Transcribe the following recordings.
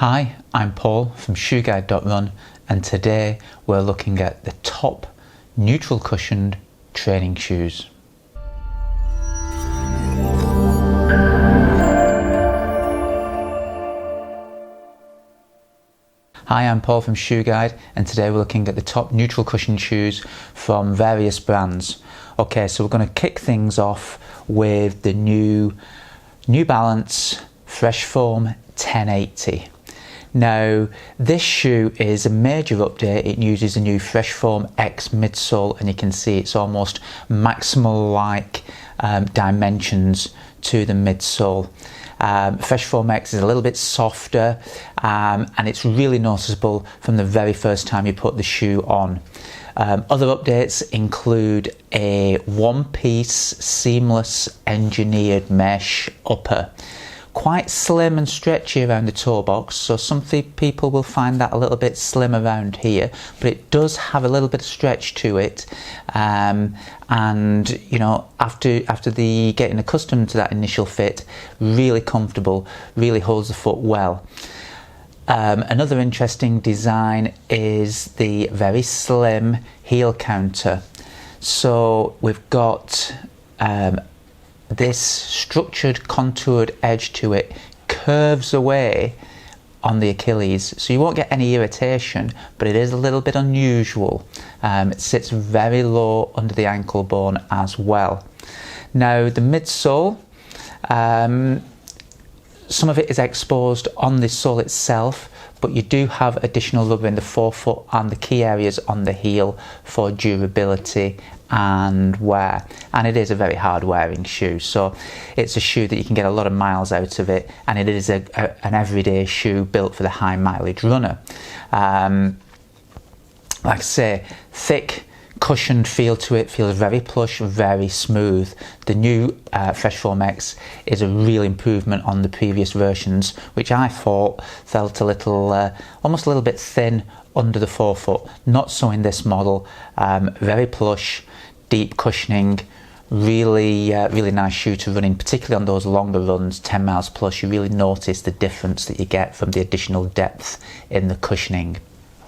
Hi, I'm Paul from shoeguide.run, and today we're looking at the top neutral cushioned training shoes. Hi, I'm Paul from Shoe Guide, and today we're looking at the top neutral cushioned shoes from various brands. Okay, so we're going to kick things off with the New Balance Fresh Foam 1080. Now, this shoe is a major update. It uses a new Fresh Foam X midsole, and you can see it's almost maximal-like dimensions to the midsole. Fresh Foam X is a little bit softer, and it's really noticeable from the very first time you put the shoe on. Other updates include a one-piece seamless engineered mesh upper. Quite slim and stretchy around the toe box, so some people will find that a little bit slim around here, but it does have a little bit of stretch to it, and you know, after getting accustomed to that initial fit, really comfortable, really holds the foot well. Another interesting design is the very slim heel counter. So we've got this structured contoured edge to it, curves away on the Achilles, so you won't get any irritation, but it is a little bit unusual. It sits very low under the ankle bone as well. Now the midsole, some of it is exposed on the sole itself, but you do have additional rubber in the forefoot and the key areas on the heel for durability and wear, and it is a very hard wearing shoe, so it's a shoe that you can get a lot of miles out of it, and it is an everyday shoe built for the high mileage runner. Like I say, thick cushioned feel to it, feels very plush, very smooth. The new Fresh Foam X is a real improvement on the previous versions, which I thought felt a little, almost a little bit thin under the forefoot. Not so in this model. Very plush, deep cushioning, really nice shoe to run in, particularly on those longer runs, 10 miles plus. You really notice the difference that you get from the additional depth in the cushioning.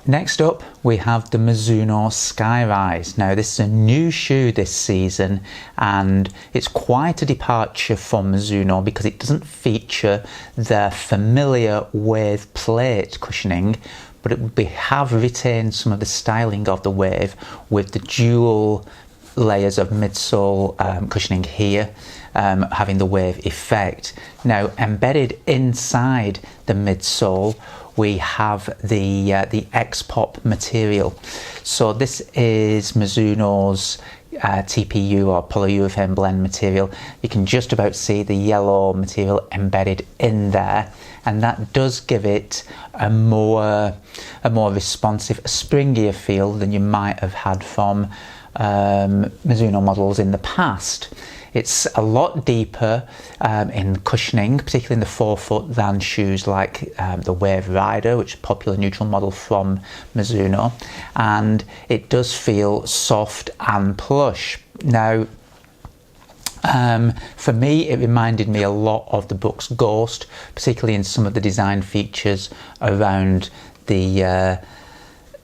Next up, we have the Mizuno Skyrise. Now, this is a new shoe this season, and it's quite a departure from Mizuno because it doesn't feature the familiar wave plate cushioning, but we have retained some of the styling of the wave with the dual layers of midsole cushioning here, having the wave effect. Now, embedded inside the midsole, we have the X-Pop material. So this is Mizuno's TPU or polyurethane blend material. You can just about see the yellow material embedded in there, and that does give it a more responsive, a springier feel than you might have had from Mizuno models in the past. It's a lot deeper in cushioning, particularly in the forefoot, than shoes like the Waverider, which is a popular neutral model from Mizuno, and it does feel soft and plush. Now, for me, it reminded me a lot of the Brooks Ghost, particularly in some of the design features around the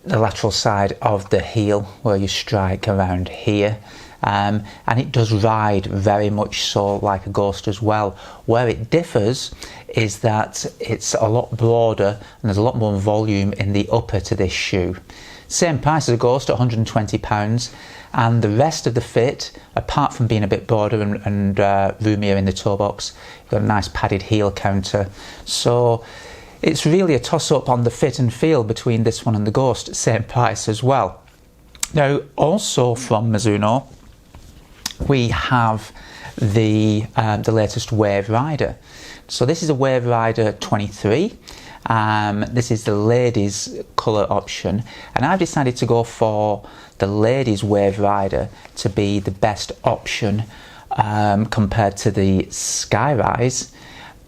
lateral side of the heel, where you strike around here. And it does ride very much so like a Ghost as well. Where it differs is that it's a lot broader and there's a lot more volume in the upper to this shoe. Same price as a Ghost at £120, and the rest of the fit, apart from being a bit broader and roomier in the toe box, you've got a nice padded heel counter. So it's really a toss-up on the fit and feel between this one and the Ghost, same price as well. Now, also from Mizuno, we have the latest Waverider. So this is a Waverider 23. This is the ladies colour option, and I've decided to go for the ladies Waverider to be the best option compared to the Skyrise,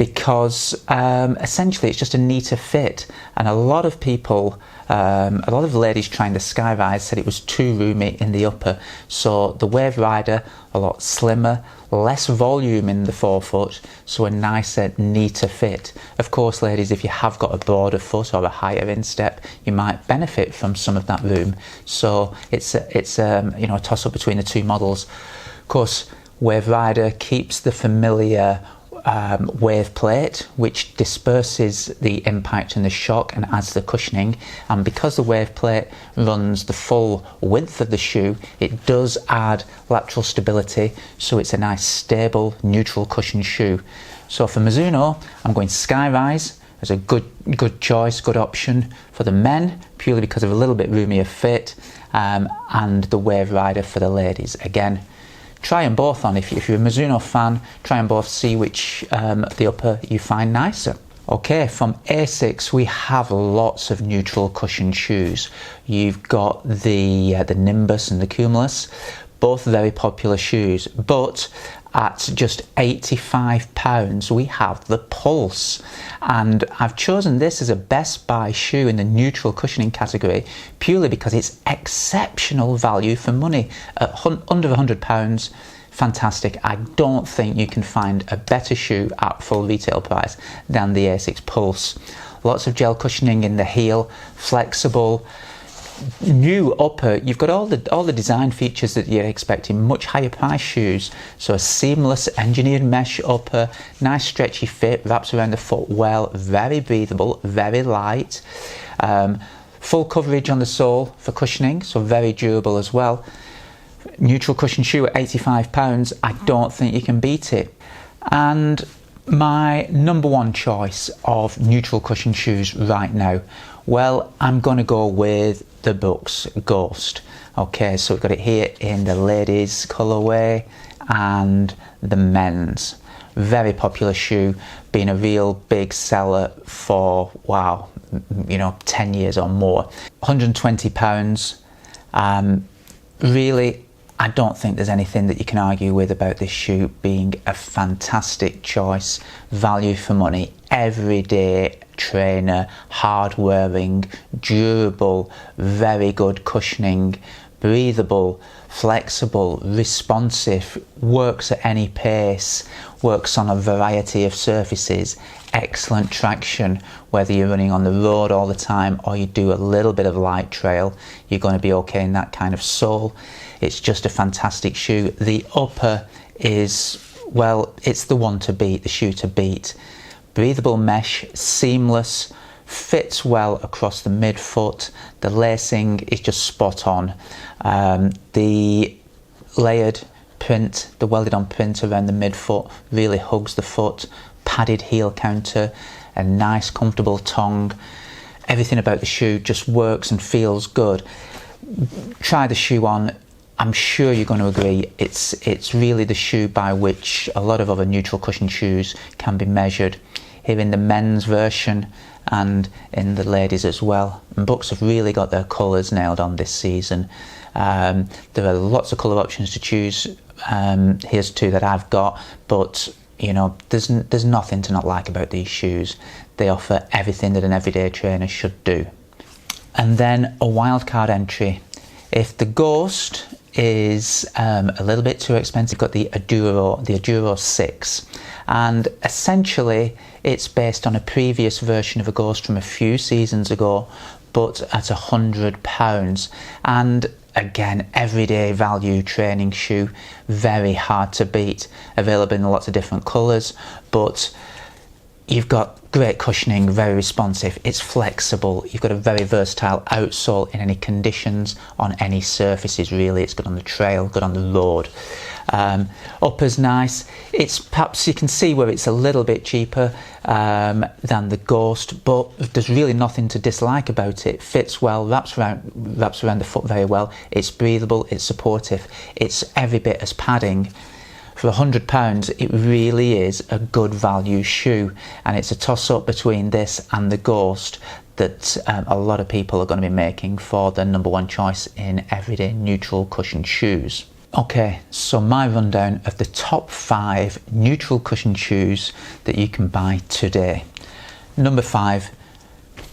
because essentially it's just a neater fit, and a lot of people, a lot of ladies trying the Skyrise said it was too roomy in the upper. So the Waverider, a lot slimmer, less volume in the forefoot, so a nicer, neater fit. Of course, ladies, if you have got a broader foot or a higher instep, you might benefit from some of that room. So it's you know, a toss up between the two models. Of course, Waverider keeps the familiar wave plate, which disperses the impact and the shock and adds the cushioning, and because the wave plate runs the full width of the shoe, it does add lateral stability, so it's a nice stable neutral cushion shoe. So for Mizuno, I'm going Skyrise as a good choice, good option for the men, purely because of a little bit roomier fit, and the Waverider for the ladies. Again, try them both on. If you're a Mizuno fan, try them both, see which the upper you find nicer. Okay, from ASICS we have lots of neutral cushion shoes. You've got the Nimbus and the Cumulus, both very popular shoes, but at just £85 we have the Pulse, and I've chosen this as a best buy shoe in the neutral cushioning category purely because it's exceptional value for money at under £100. Fantastic. I don't think you can find a better shoe at full retail price than the ASICS Pulse. Lots of gel cushioning in the heel, flexible, new upper. You've got all the design features that you're expecting, much higher price shoes. So a seamless engineered mesh upper, nice stretchy fit, wraps around the foot well, very breathable, very light, full coverage on the sole for cushioning, so very durable as well. Neutral cushion shoe at £85, I don't think you can beat it. And my number one choice of neutral cushion shoes right now, well, I'm going to go with the Brooks Ghost. Okay, so we've got it here in the ladies colourway and the men's. Very popular shoe, been a real big seller for, wow, you know, 10 years or more. £120. Really, I don't think there's anything that you can argue with about this shoe being a fantastic choice, value for money, everyday trainer, hard wearing, durable, very good cushioning, breathable, flexible, responsive, works at any pace, works on a variety of surfaces, excellent traction, whether you're running on the road all the time or you do a little bit of light trail, you're going to be okay in that kind of sole. It's just a fantastic shoe. The upper is, well, it's the one to beat, the shoe to beat. Breathable mesh, seamless, fits well across the midfoot. The lacing is just spot on. The layered print, the welded on print around the midfoot really hugs the foot. Padded heel counter, a nice comfortable tongue. Everything about the shoe just works and feels good. Try the shoe on. I'm sure you're going to agree, it's really the shoe by which a lot of other neutral cushion shoes can be measured. Here in the men's version and in the ladies as well. And Brooks have really got their colours nailed on this season. There are lots of colour options to choose. Here's two that I've got, but you know, there's nothing to not like about these shoes. They offer everything that an everyday trainer should do. And then a wildcard entry. If the Ghost is a little bit too expensive, you've got the Aduro 6, and essentially it's based on a previous version of a Ghost from a few seasons ago, but at £100. And again, everyday value training shoe, very hard to beat, available in lots of different colours, but you've got great cushioning, very responsive, it's flexible, you've got a very versatile outsole in any conditions, on any surfaces really. It's good on the trail, good on the road. Upper's nice. It's perhaps, you can see where it's a little bit cheaper than the Ghost, but there's really nothing to dislike about it. Fits well, wraps around the foot very well, it's breathable, it's supportive, it's every bit as padding. For £100, it really is a good value shoe, and it's a toss-up between this and the Ghost that a lot of people are going to be making for their number one choice in everyday neutral cushion shoes. Okay, so my rundown of the top 5 neutral cushion shoes that you can buy today. Number 5,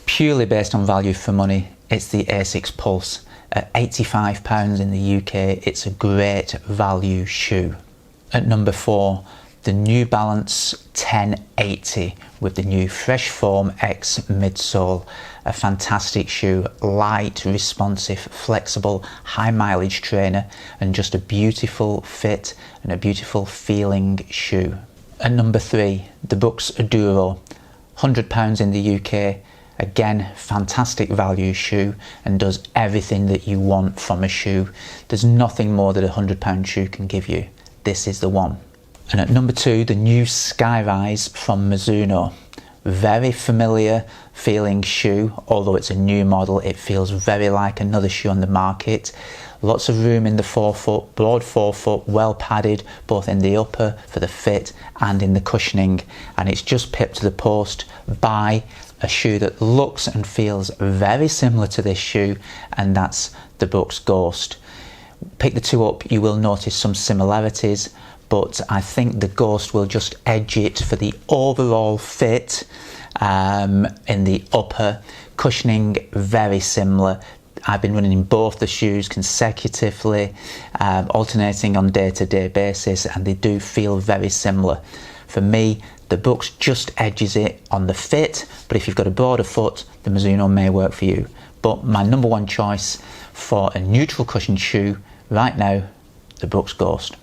purely based on value for money, it's the ASICS Pulse. At £85 in the UK, it's a great value shoe. At number 4, the New Balance 1080 with the new Fresh Foam X midsole. A fantastic shoe, light, responsive, flexible, high mileage trainer, and just a beautiful fit and a beautiful feeling shoe. At number 3, the ASICS Ado, £100 in the UK. Again, fantastic value shoe and does everything that you want from a shoe. There's nothing more that a £100 shoe can give you. This is the one. And at number 2, the new Skyrise from Mizuno. Very familiar feeling shoe, although it's a new model, it feels very like another shoe on the market. Lots of room in the forefoot, broad forefoot, well padded, both in the upper for the fit and in the cushioning. And it's just pipped to the post by a shoe that looks and feels very similar to this shoe, and that's the ASICS Ghost. Pick the two up, you will notice some similarities, but I think the Ghost will just edge it for the overall fit in the upper. Cushioning, very similar. I've been running both the shoes consecutively, alternating on day-to-day basis, and they do feel very similar. For me, the ASICS just edges it on the fit, but if you've got a broader foot, the Mizuno may work for you. But my number 1 choice for a neutral cushion shoe right now, the ASICS Ghost.